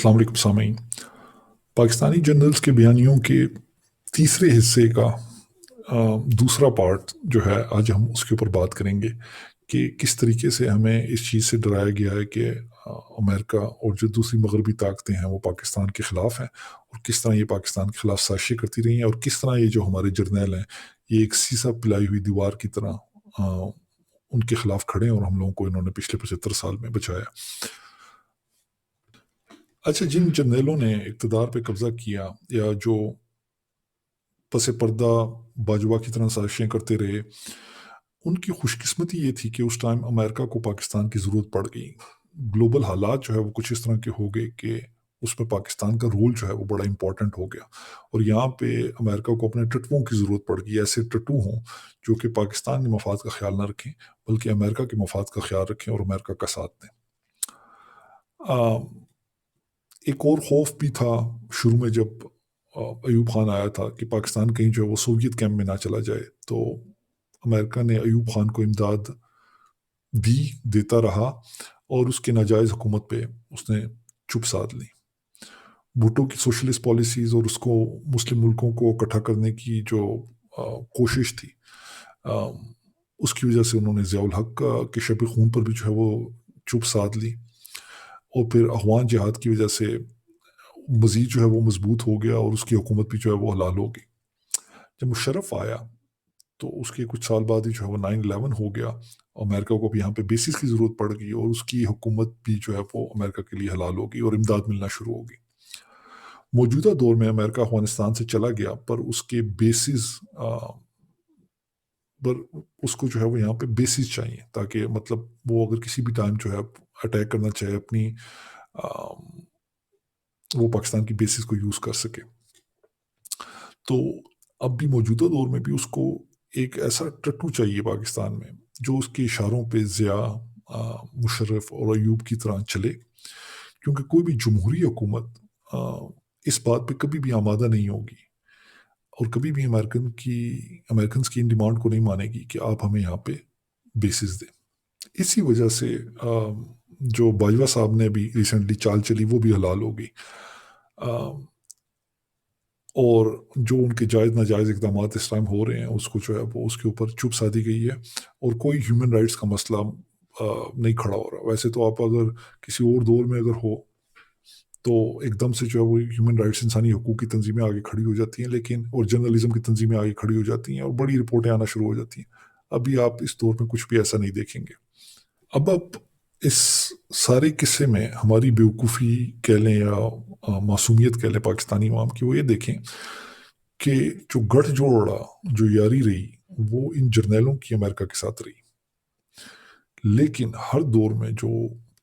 अस्सलाम वालेकुम सामीन। पाकिस्तानी जनरल्स के बयानियों के तीसरे हिस्से का दूसरा पार्ट जो है, आज हम उसके ऊपर बात करेंगे कि किस तरीके से हमें इस चीज़ से डराया गया है कि अमेरिका और जो दूसरी मगरबी ताकतें हैं वो पाकिस्तान के ख़िलाफ़ हैं, और किस तरह ये पाकिस्तान के ख़िलाफ़ साजिशें करती रही हैं, और किस तरह ये जो हमारे जर्नैल हैं ये एक सीसा पिलाई हुई दीवार की तरह उनके ख़िलाफ़ खड़े हैं, और हम लोगों को इन्होंने पिछले 75 साल में बचाया। अच्छा, जिन जर्नैलों ने इक़्तिदार पे कब्ज़ा किया या जो पस पर्दा बाजुआ की तरह साजिशें करते रहे, उनकी खुशकिस्मती ये थी कि उस टाइम अमेरिका को पाकिस्तान की ज़रूरत पड़ गई। ग्लोबल हालात जो है वो कुछ इस तरह के हो गए कि उसमें पाकिस्तान का रोल जो है वो बड़ा इम्पोर्टेंट हो गया, और यहाँ पे अमेरिका को अपने टट्टुओं की ज़रूरत पड़ गई। ऐसे टट्टू हों जो कि पाकिस्तान के मफाद का ख्याल ना रखें, बल्कि अमेरिका के मफाद का ख्याल रखें और अमेरिका का साथ दें। एक और खौफ भी था शुरू में, जब अयूब खान आया था कि पाकिस्तान कहीं जो है वो सोवियत कैंप में ना चला जाए, तो अमेरिका ने अयूब खान को इमदाद दी, देता रहा, और उसके नाजायज़ हुकूमत पे उसने चुप साध ली। भुट्टो की सोशलिस्ट पॉलिसीज़ और उसको मुस्लिम मुल्कों को इकट्ठा करने की जो कोशिश थी, अ, उसकी वजह से उन्होंने ज़ियाउल हक के शब खून पर भी जो है वो चुप साध ली, और फिर अफ़गान जिहाद की वजह से मज़ीद जो है वो मजबूत हो गया, और उसकी हुकूमत भी जो है वो हलाल हो गई। जब मुशर्रफ आया तो उसके कुछ साल बाद ही जो है वो 9/11 हो गया। अमेरिका को भी यहाँ पे बेसिस की ज़रूरत पड़ गई, और उसकी हुकूमत भी जो है वो अमेरिका के लिए हलाल हो गई, और इमदाद मिलना शुरू हो गई। मौजूदा दौर में अमेरिका अफ़गानिस्तान से चला गया, पर उसके बेसिस पर उसको जो है वो यहाँ पे बेसिस चाहिए, ताकि मतलब वो अगर किसी भी टाइम जो है अटैक करना चाहे अपनी, वो पाकिस्तान की बेसिस को यूज़ कर सके। तो अब भी मौजूदा दौर में भी उसको एक ऐसा टट्टू चाहिए पाकिस्तान में, जो उसके इशारों पे ज़िया, मुशर्रफ और अयूब की तरह चले, क्योंकि कोई भी जमहूरी हुकूमत इस बात पे कभी भी आमादा नहीं होगी, और कभी भी अमेरिकन की इन डिमांड को नहीं मानेगी कि आप हमें यहाँ पे बेसिस दें। इसी वजह से जो बाजवा साहब ने भी रिसेंटली चाल चली, वो भी हलाल हो गई, और जो उनके जायज़ नाजायज़ इक़दाम इस टाइम हो रहे हैं, उसको जो है वो उसके ऊपर चुप साधी गई है, और कोई ह्यूमन राइट्स का मसला नहीं खड़ा हो रहा। वैसे तो आप अगर किसी और दौर में अगर हो, तो एकदम से जो है वो ह्यूमन राइट्स, इंसानी हकूक़ की तंजीमें आगे खड़ी हो जाती हैं, लेकिन और जर्नलिज़्म की तंजीमें आगे खड़ी हो जाती हैं, और बड़ी रिपोर्टें आना शुरू हो जाती हैं। अभी आप इस दौर में कुछ भी ऐसा नहीं देखेंगे। अब आप इस सारे किस्से में हमारी बेवकूफ़ी कह लें या मासूमियत कह लें पाकिस्तानी अवाम की, वो ये देखें कि जो गठजोड़ रहा, जो यारी रही, वो इन जर्नैलों की अमेरिका के साथ रही। लेकिन हर दौर में जो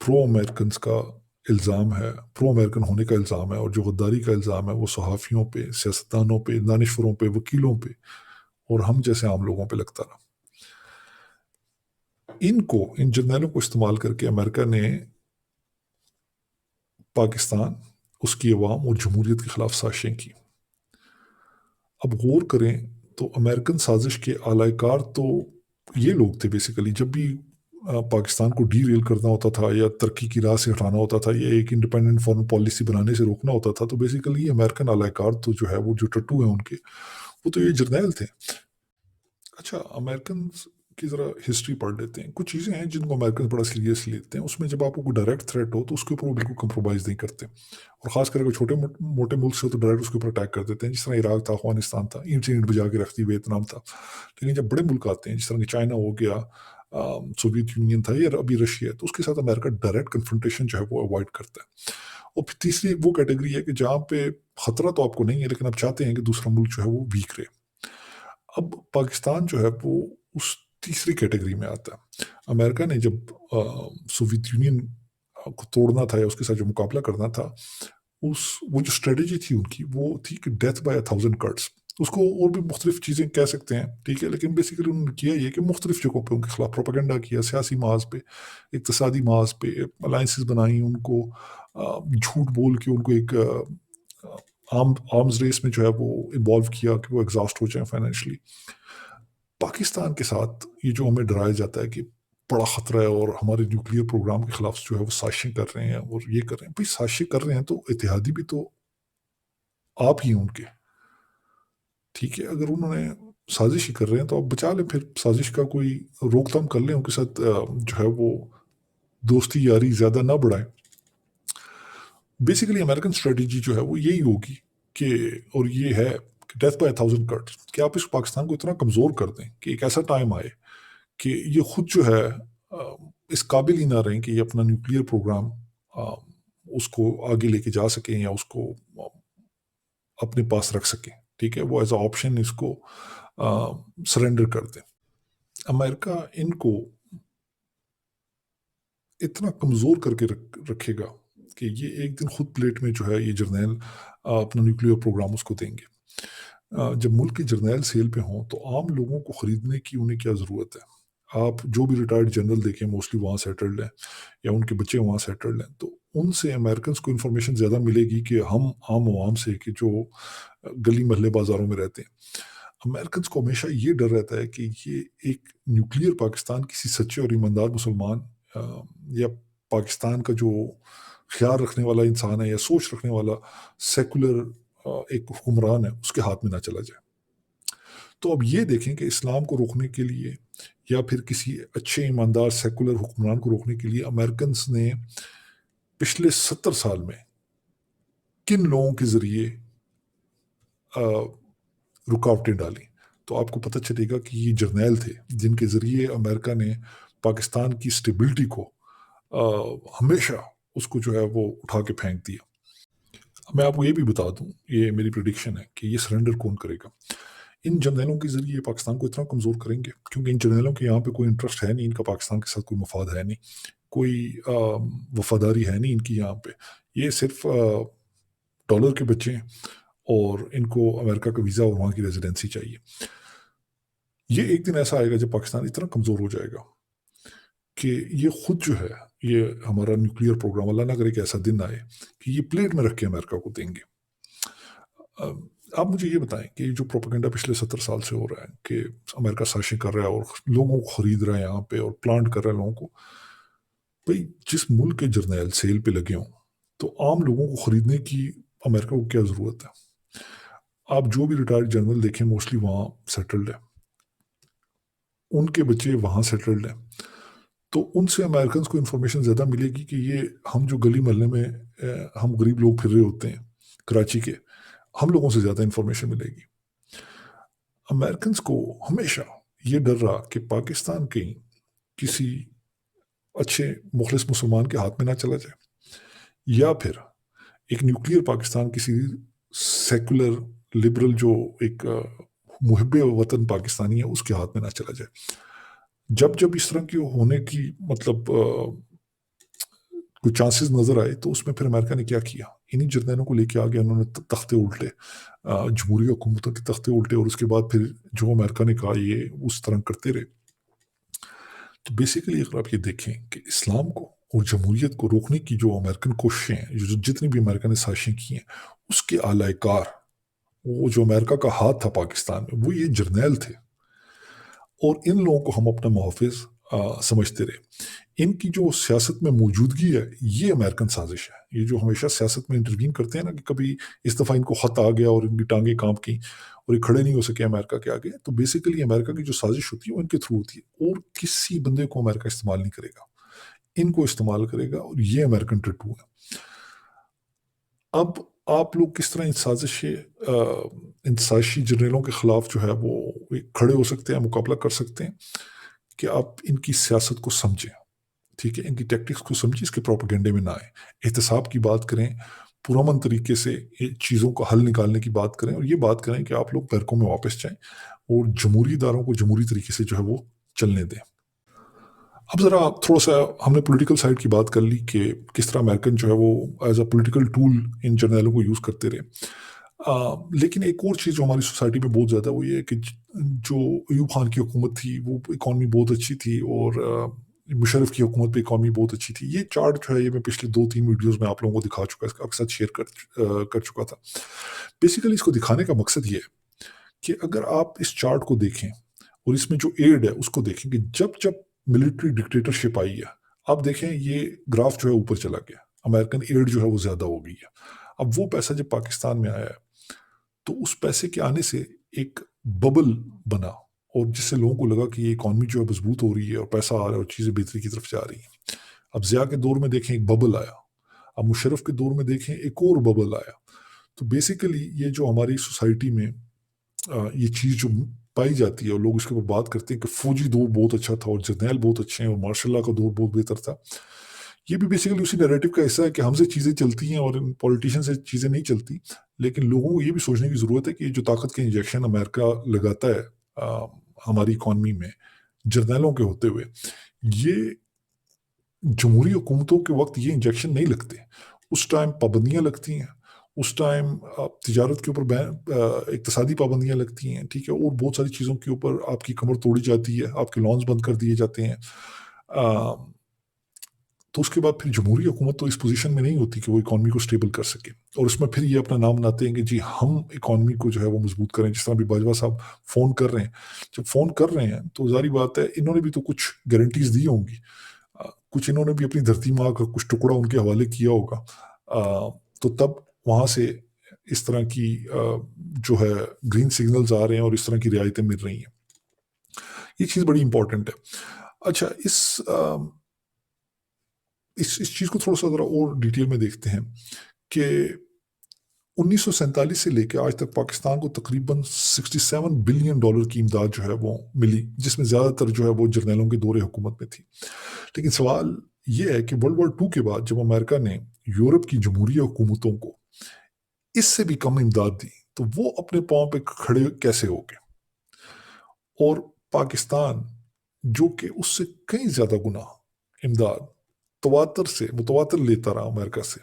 प्रो अमेरिकन्स का इल्ज़ाम है, प्रो अमेरिकन होने का इल्ज़ाम है, और जो गद्दारी का इल्ज़ाम है, वो सहाफ़ियों पे, सियासतदानों पे, दानिशवरों पे, वकीलों पे और हम जैसे आम लोगों पे लगता रहा। इन जर्नैलों को इस्तेमाल करके अमेरिका ने पाकिस्तान, उसकी अवाम और जमहूरियत के ख़िलाफ़ साजिशें की। अब गौर करें तो अमेरिकन साजिश के आलाकार तो ये लोग थे बेसिकली, जब भी पाकिस्तान को डीरेल करना होता था, या तरक्की की राह से हटाना होता था, या एक इंडिपेंडेंट फॉरेन पॉलिसी बनाने से रोकना होता था, तो बेसिकली अमेरिकन आलाकार तो जो है वो जो टट्टू हैं उनके, वो तो ये जर्नैल थे। अच्छा, अमेरिकन की ज़रा हिस्ट्री पढ़ लेते हैं। कुछ चीज़ें हैं जिनको अमेरिकन बड़ा सीरियसली लेते हैं। उसमें जब आपको कोई डायरेक्ट थ्रेट हो तो उसके ऊपर वो बिल्कुल कंप्रोमाइज़ नहीं करते, और ख़ास करके छोटे मोटे मुल्क से हो तो डायरेक्ट उसके ऊपर अटैक कर देते हैं, जिस तरह इराक था, अफगानिस्तान था, ईंट से ईंट बजा के रख दी, वियतनाम था। लेकिन जब बड़े मुल्क आते हैं, जिस तरह कि चाइना हो गया, सोवियत यूनियन था, या अभी रशिया है, तो उसके साथ अमेरिका डायरेक्ट कन्फ्रंटेशन जो है वो अवॉइड करता है। और फिर तीसरी वो कैटेगरी है कि जहाँ पे खतरा तो आपको नहीं है, लेकिन आप चाहते हैं कि दूसरा मुल्क जो है वो वीक रहे। अब पाकिस्तान जो है वो उस तीसरी कैटेगरी में आता है। अमेरिका ने जब सोवियत यूनियन को तोड़ना था, या उसके साथ जो मुकाबला करना था, वो जो स्ट्रेटजी थी उनकी, वो थी कि डेथ बाय 1000 कट्स। उसको और भी मुख्तलिफ चीज़ें कह सकते हैं, ठीक है, लेकिन बेसिकली उन्होंने किया ये कि मुख्तलिफ जगहों पे उनके खिलाफ प्रोपेगेंडा किया, सियासी महाज पे, इक़्तिसादी महाज पे, अलायंसेस बनाई, उनको झूठ बोल के उनको एक आर्म्स रेस में जो है वो इन्वॉल्व किया कि वो एग्जॉस्ट हो जाए फाइनेंशियली। पाकिस्तान के साथ ये जो हमें डराया जाता है कि बड़ा ख़तरा है और हमारे न्यूक्लियर प्रोग्राम के ख़िलाफ़ जो है वो साज़िशें कर रहे हैं और ये कर रहे हैं। भई साज़िशें कर रहे हैं तो इत्तेहादी भी तो आप ही हैं उनके, ठीक है? अगर उन्होंने साज़िश ही कर रहे हैं तो आप बचा लें, फिर साज़िश का कोई रोकथाम कर लें उनके साथ, जो है वो दोस्ती यारी ज़्यादा ना बढ़ाएँ। बेसिकली अमेरिकन स्ट्रैटेजी जो है वो यही होगी कि, और ये है कि डेथ बाय 1000 कट्स, कि आप इस पाकिस्तान को इतना कमज़ोर कर दें कि एक ऐसा टाइम आए कि ये खुद जो है इस काबिल ही ना रहें कि ये अपना न्यूक्लियर प्रोग्राम अ, उसको आगे लेके जा सकें या उसको अपने पास रख सकें, ठीक है? वो एज़ अ ऑप्शन इसको सरेंडर कर दें। अमेरिका इनको इतना कमज़ोर करके रखेगा कि ये एक दिन खुद प्लेट में जो है ये जर्नैल अपना न्यूक्लियर प्रोग्राम उसको देंगे। जब मुल्क के जर्नैल सेल पे हों तो आम लोगों को ख़रीदने की उन्हें क्या ज़रूरत है? आप जो भी रिटायर्ड जनरल देखें मोस्टली वहाँ सेटल्ड हैं या उनके बच्चे वहाँ सेटल्ड हैं, तो उनसे अमेरिकन्स को इन्फॉर्मेशन ज़्यादा मिलेगी कि हम आम आवाम से, कि जो गली मोहल्ले बाज़ारों में रहते हैं। अमेरिकन्स को हमेशा ये डर रहता है कि ये एक न्यूक्लियर पाकिस्तान किसी सच्चे और ईमानदार मुसलमान या पाकिस्तान का जो ख्याल रखने वाला इंसान है या सोच रखने वाला सेकुलर एक हुक्मरान है, उसके हाथ में ना चला जाए। तो अब ये देखें कि इस्लाम को रोकने के लिए या फिर किसी अच्छे ईमानदार सेकुलर हुक्मरान को रोकने के लिए अमेरिकन्स ने पिछले 70 साल में किन लोगों के ज़रिए अ, रुकावटें डाली। तो आपको पता चलेगा कि ये जर्नैल थे जिनके ज़रिए अमेरिका ने पाकिस्तान की स्टेबिलिटी को हमेशा उसको जो है वो उठा के फेंक दिया। मैं आपको ये भी बता दूँ, ये मेरी प्रेडिक्शन है कि ये सरेंडर कौन करेगा। इन जर्नैलों के ज़रिए पाकिस्तान को इतना कमज़ोर करेंगे क्योंकि इन जर्नैलों के यहाँ पे कोई इंटरेस्ट है नहीं, इनका पाकिस्तान के साथ कोई मफाद है नहीं, कोई वफ़ादारी है नहीं इनकी यहाँ पे। ये सिर्फ़ डॉलर के बच्चे हैं और इनको अमेरिका का वीज़ा और वहाँ की रेज़िडेंसी चाहिए। ये एक दिन ऐसा आएगा जब पाकिस्तान इतना कमज़ोर हो जाएगा कि ये खुद जो है, ये हमारा न्यूक्लियर प्रोग्राम, अल्लाह ना करे कि ऐसा दिन आए कि ये प्लेट में रख के अमेरिका को देंगे। अ, आप मुझे ये बताएँ कि जो प्रोपेगेंडा पिछले 70 साल से हो रहा है कि अमेरिका साजिशें कर रहा है और लोगों को खरीद रहा है यहाँ पे और प्लांट कर रहा है लोगों को। भई जिस मुल्क के जर्नैल सेल पे लगे हों, तो आम लोगों को खरीदने की अमेरिका को क्या ज़रूरत है? आप जो भी रिटायर्ड जनरल देखें मोस्टली वहाँ सेटल्ड है। उनके बच्चे वहाँ सेटल्ड हैं। तो उनसे अमेरिकन्स को इन्फॉर्मेशन ज़्यादा मिलेगी कि ये हम जो गली मोहल्ले में हम गरीब लोग फिर रहे होते हैं कराची के, हम लोगों से ज़्यादा इन्फॉर्मेशन मिलेगी। अमेरिकन्स को हमेशा ये डर रहा कि पाकिस्तान कहीं किसी अच्छे मुखलिस मुसलमान के हाथ में ना चला जाए या फिर एक न्यूक्लियर पाकिस्तान किसी सेकुलर लिबरल जो एक मुहिब वतन पाकिस्तानी है उसके हाथ में ना चला जाए। जब जब इस तरह की होने की मतलब कोई चांसेस नज़र आए तो उसमें फिर अमेरिका ने क्या किया, इन्हीं जर्नैलों को लेके आ गया, उन्होंने तख्ते उल्टे, जमहूरी हुकूमतों के तख्ते उल्टे और उसके बाद फिर जो अमेरिका ने कहा ये उस तरह करते रहे। तो बेसिकली अगर आप ये देखें कि इस्लाम को और जमहूरियत को रोकने की जो अमेरिकन कोशिशें हैं, जो जितनी भी अमेरिका ने साजिशें की हैं, उसके आलाकार, वो जो अमेरिका का हाथ था पाकिस्तान में, वो ये जर्नैल थे और इन लोगों को हम अपना मुहाफ़िज़ समझते रहे। इनकी जो सियासत में मौजूदगी है, ये अमेरिकन साजिश है। ये जो हमेशा सियासत में इंटरवीन करते हैं ना कि कभी इस दफ़ा इनको ख़त आ गया और इनकी टाँगें काँप गईं और ये खड़े नहीं हो सके अमेरिका के आगे, तो बेसिकली अमेरिका की जो साजिश होती है, वो इनके थ्रू होती है और किसी बंदे को अमेरिका इस्तेमाल नहीं करेगा। इनको इस्तेमाल करेगा और ये अमेरिकन टैटू है। अब आप लोग किस तरह इन साजिशी जर्नैलों के खिलाफ जो है वो एक खड़े हो सकते हैं, मुकाबला कर सकते हैं कि आप इनकी सियासत को समझें, ठीक है? इनकी टैक्टिक्स को समझें, इसके प्रोपेगेंडे में ना आएँ। एहतसाब की बात करें, पुरअमन तरीके से ये चीज़ों का हल निकालने की बात करें और ये बात करें कि आप लोग बैरकों में वापस जाएँ और जमहूरी इदारों को जमहूरी तरीके से जो है वो चलने दें। अब ज़रा थोड़ा-सा हमने पॉलिटिकल साइड की बात कर ली कि किस तरह अमेरिकन जो है वो एज़ अ पॉलिटिकल टूल इन जर्नैलों को यूज़ करते रहे। लेकिन एक और चीज़ जो हमारी सोसाइटी में बहुत ज़्यादा वो ये है कि जो अयूब खान की हुकूमत थी वो इकॉनमी बहुत अच्छी थी और मुशर्रफ की हुकूमत पे इकॉनमी बहुत अच्छी थी। ये चार्ट जो है ये मैं पिछले 2-3 वीडियोज़ में आप लोगों को दिखा चुका, इसका आपके साथ शेयर कर चुका था। बेसिकली इसको दिखाने का मकसद ये है कि अगर आप इस चार्ट को देखें और इसमें जो एड है उसको देखें कि जब-जब ملٹری ڈکٹیٹرشپ آئی ہے. اب دیکھیں یہ گراف جو ہے اوپر چلا گیا, امریکن ایڈ جو ہے وہ زیادہ ہو گئی ہے. اب وہ پیسہ جب پاکستان میں آیا ہے تو اس پیسے کے آنے سے ایک ببل بنا, اور جس سے لوگوں کو لگا کہ یہ اکانومی جو ہے مضبوط ہو رہی ہے اور پیسہ آ رہا ہے اور چیزیں بہتری کی طرف جا رہی ہیں. اب ضیاء کے دور میں دیکھیں ایک ببل آیا, اب مشرف کے دور میں دیکھیں ایک اور ببل آیا. تو بیسیکلی یہ جو ہماری سوسائٹی میں یہ چیز جو پائی جاتی ہے اور لوگ اس کے اوپر بات کرتے ہیں کہ فوجی دور بہت اچھا تھا اور جرنیل بہت اچھے ہیں اور مارشل لا کا دور بہت بہتر تھا, یہ بھی بیسیکلی اسی نیریٹو کا حصہ ہے کہ ہم سے چیزیں چلتی ہیں اور پولیٹیشین سے چیزیں نہیں چلتی. لیکن لوگوں کو یہ بھی سوچنے کی ضرورت ہے کہ یہ جو طاقت کے انجیکشن امریکہ لگاتا ہے ہماری اکانومی میں جرنیلوں کے ہوتے ہوئے, یہ جمہوری حکومتوں کے وقت یہ انجیکشن نہیں لگتے. اس ٹائم پابندیاں لگتی ہیں, اس ٹائم تجارت کے اوپر اقتصادی پابندیاں لگتی ہیں, ٹھیک ہے, اور بہت ساری چیزوں کے اوپر آپ کی کمر توڑی جاتی ہے, آپ کے لانس بند کر دیے جاتے ہیں. تو اس کے بعد پھر جمہوری حکومت تو اس پوزیشن میں نہیں ہوتی کہ وہ اکانومی کو سٹیبل کر سکے, اور اس میں پھر یہ اپنا نام بناتے ہیں کہ جی ہم اکانومی کو جو ہے وہ مضبوط کریں. جس طرح بھی باجوہ صاحب فون کر رہے ہیں, جب فون کر رہے ہیں تو ظاہری بات ہے انہوں نے بھی تو کچھ گارنٹیز دی ہوں گی, کچھ انہوں نے بھی اپنی دھرتی ماں کا کچھ ٹکڑا ان کے حوالے کیا ہوگا, تو تب وہاں سے اس طرح کی جو ہے گرین سگنلز آ رہے ہیں اور اس طرح کی رعایتیں مل رہی ہیں. یہ چیز بڑی امپورٹنٹ ہے. اچھا, اس چیز کو تھوڑا سا ذرا اور ڈیٹیل میں دیکھتے ہیں کہ 1947 سے لے کے آج تک پاکستان کو تقریباً $67 بلین کی امداد جو ہے وہ ملی, جس میں زیادہ تر جو ہے وہ جرنیلوں کے دور حکومت میں تھی. لیکن سوال یہ ہے کہ ورلڈ وار 2 کے بعد جب امریکہ نے یورپ کی جمہوری حکومتوں کو اس سے بھی کم امداد دی تو وہ اپنے پاؤں پہ کھڑے کیسے ہو گئے, اور پاکستان جو کہ اس سے کئی زیادہ گنا امداد متواتر لیتا رہا امریکہ سے,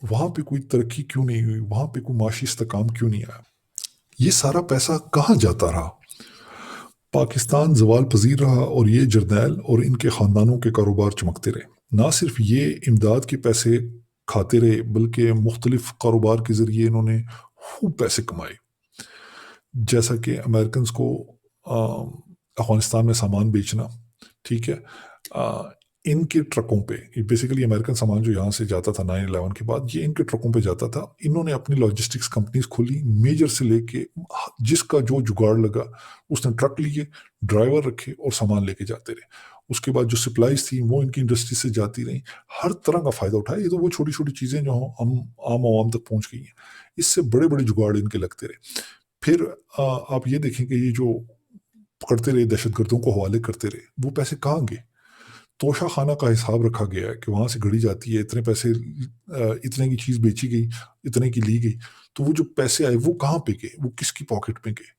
وہاں پہ کوئی ترقی کیوں نہیں ہوئی, وہاں پہ کوئی معاشی استحکام کیوں نہیں آیا, یہ سارا پیسہ کہاں جاتا رہا؟ پاکستان زوال پذیر رہا اور یہ جرنیل اور ان کے خاندانوں کے کاروبار چمکتے رہے. نہ صرف یہ امداد کے پیسے کھاتے رہے بلکہ مختلف کاروبار کے ذریعے انہوں نے خوب پیسے کمائے, جیسا کہ امریکنز کو افغانستان میں سامان بیچنا, ٹھیک ہے, ان کے ٹرکوں پہ, بیسیکلی امریکن سامان جو یہاں سے جاتا تھا 9/11 کے بعد یہ ان کے ٹرکوں پہ جاتا تھا. انہوں نے اپنی لاجسٹکس کمپنیز کھولی, میجر سے لے کے جس کا جو جگاڑ لگا اس نے ٹرک لیے, ڈرائیور رکھے اور سامان لے کے جاتے رہے. اس کے بعد جو سپلائز تھی وہ ان کی انڈسٹری سے جاتی رہیں, ہر طرح کا فائدہ اٹھایا. یہ تو وہ چھوٹی چھوٹی چیزیں جو ہم عام عوام تک پہنچ گئی ہیں, اس سے بڑے بڑے جگاڑ ان کے لگتے رہے. پھر آپ یہ دیکھیں کہ یہ جو پکڑتے رہے, دہشت گردوں کو حوالے کرتے رہے, وہ پیسے کہاں گئے؟ توشہ خانہ کا حساب رکھا گیا ہے کہ وہاں سے گھڑی جاتی ہے, اتنے پیسے, اتنے کی چیز بیچی گئی, اتنے کی لی گئی, تو وہ جو پیسے آئے وہ کہاں پہ گئے, وہ کس کی پاکٹ میں گئے؟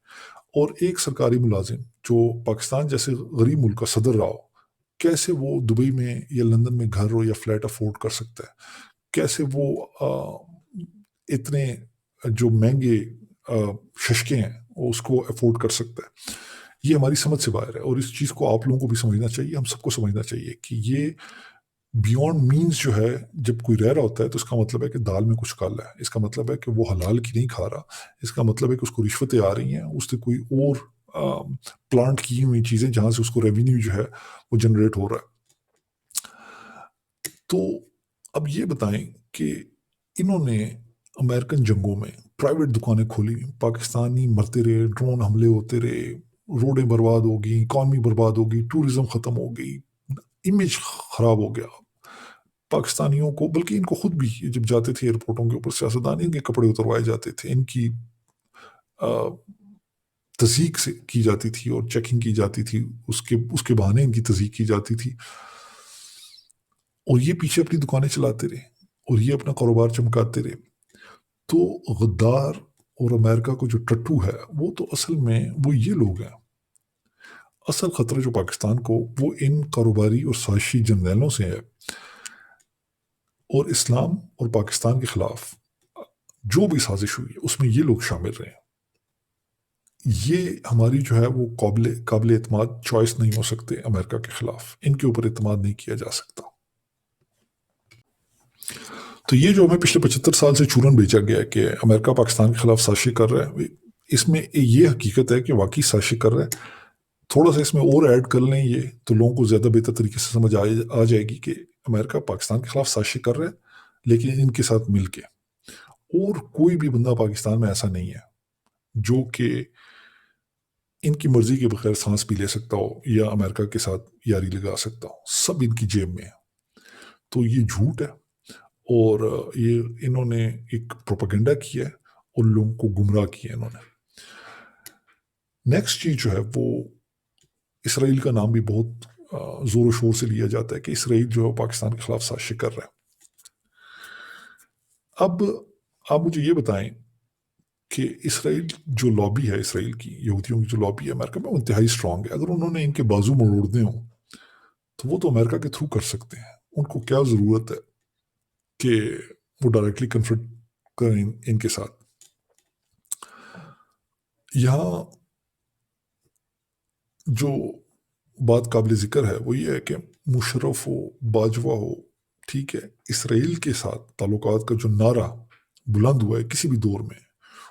اور ایک سرکاری ملازم جو پاکستان جیسے غریب ملک کا صدر رہا ہو, کیسے وہ دبئی میں یا لندن میں گھر ہو یا فلیٹ افورڈ کر سکتا ہے؟ کیسے وہ اتنے جو مہنگے ششکے ہیں وہ اس کو افورڈ کر سکتا ہے؟ یہ ہماری سمجھ سے باہر ہے, اور اس چیز کو آپ لوگوں کو بھی سمجھنا چاہیے, ہم سب کو سمجھنا چاہیے کہ یہ بیونڈ مینز جو ہے, جب کوئی رہ رہا ہوتا ہے تو اس کا مطلب ہے کہ دال میں کچھ کالا ہے, اس کا مطلب ہے کہ وہ حلال کی نہیں کھا رہا, اس کا مطلب ہے کہ اس کو رشوتیں آ رہی ہیں, اس سے کوئی اور پلانٹ کی ہوئی چیزیں جہاں سے اس کو ریونیو جو ہے وہ جنریٹ ہو رہا ہے. تو اب یہ بتائیں کہ انہوں نے امریکن جنگوں میں پرائیویٹ دکانیں کھولی, پاکستانی مرتے رہے, ڈرون حملے ہوتے رہے, روڈیں برباد ہو گئی, اکانومی برباد ہو گئی, ٹورزم ختم ہو گئی, امیج خراب ہو گیا پاکستانیوں کو, بلکہ ان کو خود بھی جب جاتے تھے ایئرپورٹوں کے اوپر سیاستدان, ان کے کپڑے اتروائے جاتے تھے, ان کی تصدیق سے کی جاتی تھی اور چیکنگ کی جاتی تھی, اس کے بہانے ان کی تصدیق کی جاتی تھی, اور یہ پیچھے اپنی دکانیں چلاتے رہے اور یہ اپنا کاروبار چمکاتے رہے. تو غدار اور امریکہ کو جو ٹٹو ہے وہ تو اصل میں وہ یہ لوگ ہیں. اصل خطرہ جو پاکستان کو وہ ان کاروباری اور سازشی جرنیلوں سے ہے, اور اسلام اور پاکستان کے خلاف جو بھی سازش ہوئی اس میں یہ لوگ شامل رہے ہیں. یہ ہماری جو ہے وہ قابل اعتماد چوائس نہیں ہو سکتے امریکہ کے خلاف, ان کے اوپر اعتماد نہیں کیا جا سکتا. تو یہ جو ہمیں پچھلے 75 سال سے چورن بیچا گیا ہے کہ امریکہ پاکستان کے خلاف سازشیں کر رہا ہے, اس میں یہ حقیقت ہے کہ واقعی سازشیں کر رہا ہے, थोड़ा सा इसमें और ऐड कर लें ये, तो लोगों को ज़्यादा बेहतर तरीके से समझ आ जाएगी कि अमेरिका पाकिस्तान के खिलाफ साजिश कर रहा है, लेकिन इनके साथ मिल के। और कोई भी बंदा पाकिस्तान में ऐसा नहीं है जो कि इनकी मर्जी के बगैर सांस भी ले सकता हो या अमेरिका के साथ यारी लगा सकता हो। सब इनकी जेब में है। तो ये झूठ है, और ये इन्होंने एक प्रोपेगेंडा किया है, उन लोगों को गुमराह किया है इन्होंने। नेक्स्ट चीज जो है वो, इसराइल का नाम भी बहुत जोर शोर से लिया जाता है कि इसराइल जो है पाकिस्तान के खिलाफ साजिश कर रहा है। अब आप मुझे ये बताएं कि इसराइल जो लॉबी है, इसराइल की यहूदियों की जो लॉबी है अमेरिका में, वो इंतहाई स्ट्रांग है। अगर उन्होंने इनके बाजू मरोड़ने हो तो वो तो अमेरिका के थ्रू कर सकते हैं। उनको क्या ज़रूरत है कि वो डायरेक्टली कन्फ्रंट करें इनके साथ। यहाँ जो बात काबिल ज़िक्र है वो ये है कि मुशर्रफ हो, बाजवा हो, ठीक है, इसराइल के साथ ताल्लुकात का जो नारा बुलंद हुआ है किसी भी दौर में,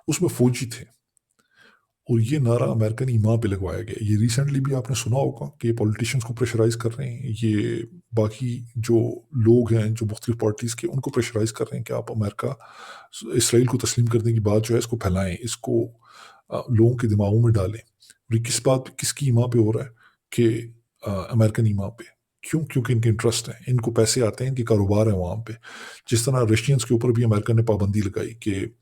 उसमें फौजी थे, और ये नारा अमेरिकन ईमा पे लगवाया गया। ये रिसेंटली भी आपने सुना होगा कि पॉलिटिशियंस को प्रेशराइज कर रहे हैं, ये बाकी जो लोग हैं जो मुख्तलिफ पार्टीज़ के, उनको प्रेशराइज कर रहे हैं कि आप अमेरिका इसराइल को तस्लीम करने की बात जो है इसको फैलाएं, इसको लोगों के दिमागों में डालें। और ये किस बात किसकी ईमा पे हो रहा है कि अमेरिकन ईमा पे। क्यों? क्योंकि इनके इंटरेस्ट हैं, इनको पैसे आते हैं, इनके कारोबार है वहाँ पे। जिस तरह रशियंस के ऊपर भी अमेरिका ने पाबंदी लगाई कि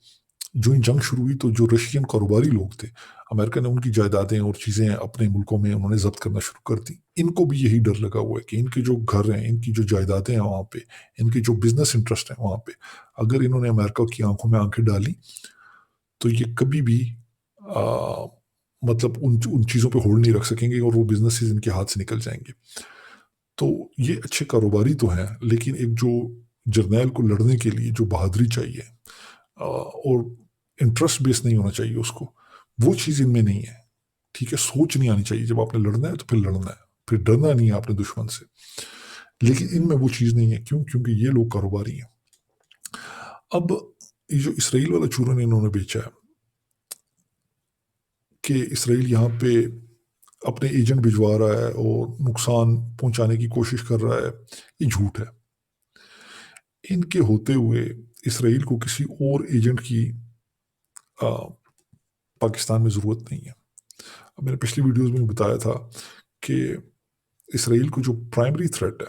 जो जंग शुरू हुई तो जो रशियन कारोबारी लोग थे, अमेरिका ने उनकी जायदादें और चीज़ें अपने मुल्कों में उन्होंने जब्त करना शुरू कर दी। इनको भी यही डर लगा हुआ है कि इनके जो घर हैं, इनकी जो जायदादें हैं वहाँ पे, इनके जो बिजनेस इंटरेस्ट हैं वहाँ पे, अगर इन्होंने अमेरिका की आंखों में आंखें डाली तो ये कभी भी आ, मतलब उन चीज़ों पे होल्ड नहीं रख सकेंगे और वो बिजनेसेस इनके हाथ से निकल जाएंगे। तो ये अच्छे कारोबारी तो हैं, लेकिन एक जो जर्नैल को लड़ने के लिए जो बहादुरी चाहिए और इंटरेस्ट बेस नहीं होना चाहिए उसको, वो चीज़ इनमें नहीं है। ठीक है, सोच नहीं आनी चाहिए, जब आपने लड़ना है तो फिर लड़ना है, फिर डरना नहीं है आपने दुश्मन से। लेकिन इनमें वो चीज़ नहीं है। क्यों? क्योंकि ये लोग कारोबारी हैं। अब ये जो इसराइल वाला चूरन इन्होंने बेचा है कि इसराइल यहाँ पे अपने एजेंट भिजवा रहा है और नुकसान पहुंचाने की कोशिश कर रहा है, ये झूठ है। इनके होते हुए इसराइल को किसी और एजेंट की आ, पाकिस्तान में ज़रूरत नहीं है। अब मैंने पिछली वीडियोस में बताया था कि इसराइल को जो प्राइमरी थ्रेट है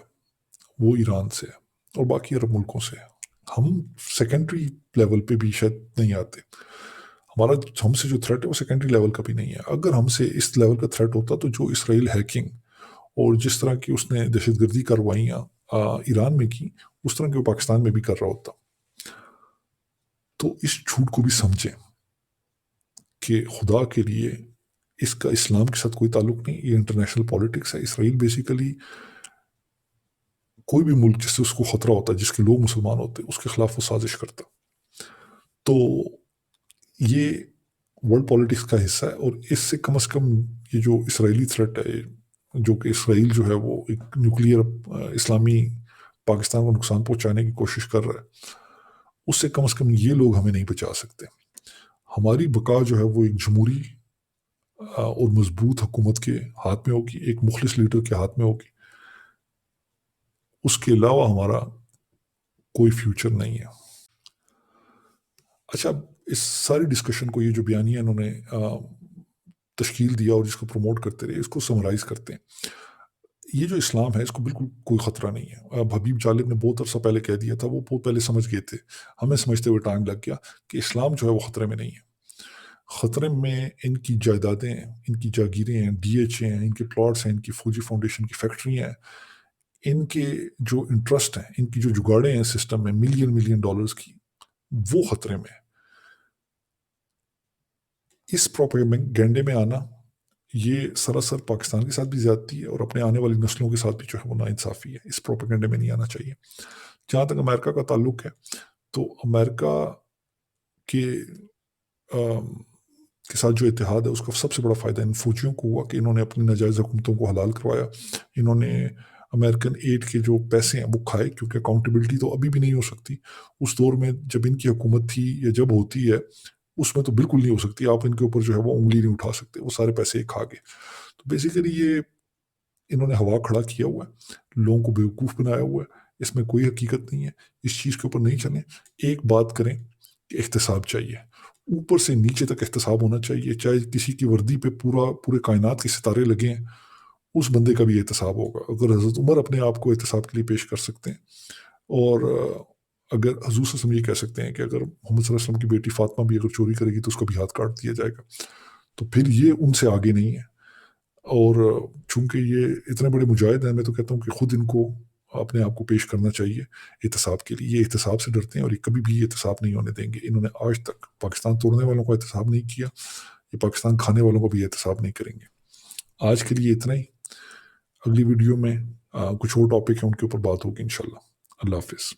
वो ईरान से है और बाकी अरब मुल्कों से है। हम सेकेंडरी लेवल पे भी शायद नहीं आते। हमारा हमसे जो थ्रेट है वो सेकेंडरी लेवल का भी नहीं है। अगर हमसे इस लेवल का थ्रेट होता तो जो इसराइल हैकिंग और जिस तरह की उसने दहशतगर्दी कार्रवाइयाँ ईरान में की, उस तरह की वो पाकिस्तान में भी कर रहा होता। तो इस झूठ को भी समझें कि खुदा के लिए इसका इस्लाम के साथ कोई ताल्लुक नहीं, ये इंटरनेशनल पॉलिटिक्स है। इसराइल बेसिकली कोई भी मुल्क जिससे उसको खतरा होता है, जिसके लोग मुसलमान होते हैं, उसके खिलाफ वो साजिश करता। तो ये वर्ल्ड पॉलिटिक्स का हिस्सा है, और इससे कम से कम ये जो इसराइली थ्रेट है, जो कि इसराइल जो है वो एक न्यूक्लियर इस्लामी पाकिस्तान को नुकसान पहुंचाने की कोशिश कर रहा है, उससे कम से कम ये लोग हमें नहीं बचा सकते। हमारी बका जो है वो एक जमहूरी और मजबूत हुकूमत के हाथ में होगी, एक मुखलिस लीडर के हाथ में होगी। उसके अलावा हमारा कोई फ्यूचर नहीं है। अच्छा, इस सारी डिस्कशन को, ये जो बयानिया इन्होंने तश्कील दिया और जिसको प्रमोट करते रहे, इसको समराइज करते हैं। ये जो इस्लाम है इसको बिल्कुल कोई ख़तरा नहीं है। अब हबीब जालिब ने बहुत अरसा पहले कह दिया था, वो बहुत पहले समझ गए थे, हमें समझते हुए टाइम लग गया कि इस्लाम जो है वो ख़तरे में नहीं है। ख़तरे में इनकी जायदादें हैं, इनकी जागीरें हैं, DHA हैं, इनके प्लॉट्स हैं, इनकी फौजी फाउंडेशन की फैक्ट्रियाँ हैं, इनके जो इंटरेस्ट हैं, इनकी जो जुगाड़े हैं सिस्टम में मिलियन मिलियन डॉलर्स की, वो ख़तरे में है। इस प्रोपेगेंडे में आना ये सरासर पाकिस्तान के साथ भी ज्यादती है और अपने आने वाली नस्लों के साथ भी जो है वो नाइंसाफ़ी है। इस प्रोपेगेंडे में नहीं आना चाहिए। जहाँ तक अमेरिका का ताल्लुक है, तो अमेरिका के के साथ जो इतिहाद है उसका सबसे बड़ा फ़ायदा इन फौजियों को हुआ कि इन्होंने अपनी नाजायज़ हुकूमतों को हलाल करवाया। इन्होंने अमेरिकन एड के जो पैसे हैं वो खाए, क्योंकि अकाउंटेबिलिटी तो अभी भी नहीं हो सकती। उस दौर में जब इनकी हुकूमत थी या जब होती है, اس میں تو بالکل نہیں ہو سکتی، آپ ان کے اوپر جو ہے وہ انگلی نہیں اٹھا سکتے، وہ سارے پیسے یہ کھا گئے۔ تو بیسیکلی یہ انہوں نے ہوا کھڑا کیا ہوا ہے، لوگوں کو بیوقوف بنایا ہوا ہے، اس میں کوئی حقیقت نہیں ہے، اس چیز کے اوپر نہیں چلیں۔ ایک بات کریں کہ احتساب چاہیے، اوپر سے نیچے تک احتساب ہونا چاہیے، چاہے کسی کی وردی پہ پورے کائنات کے ستارے لگے ہیں، اس بندے کا بھی احتساب ہوگا۔ اگر حضرت عمر اپنے آپ کو احتساب کے لیے پیش کر سکتے ہیں، اور اگر حضور صلی اللہ علیہ وسلم یہ کہہ سکتے ہیں کہ اگر محمد صلی اللہ علیہ وسلم کی بیٹی فاطمہ بھی اگر چوری کرے گی تو اس کا بھی ہاتھ کاٹ دیا جائے گا، تو پھر یہ ان سے آگے نہیں ہے۔ اور چونکہ یہ اتنے بڑے مجاہد ہیں، میں تو کہتا ہوں کہ خود ان کو اپنے آپ کو پیش کرنا چاہیے احتساب کے لیے۔ یہ احتساب سے ڈرتے ہیں اور یہ کبھی بھی یہ احتساب نہیں ہونے دیں گے۔ انہوں نے آج تک پاکستان توڑنے والوں کا احتساب نہیں کیا، یہ پاکستان کھانے والوں کا بھی احتساب نہیں کریں گے۔ آج کے لیے اتنا ہی، اگلی ویڈیو میں کچھ اور ٹاپک ہیں ان کے اوپر بات ہوگی انشاءاللہ۔ اللہ حافظ۔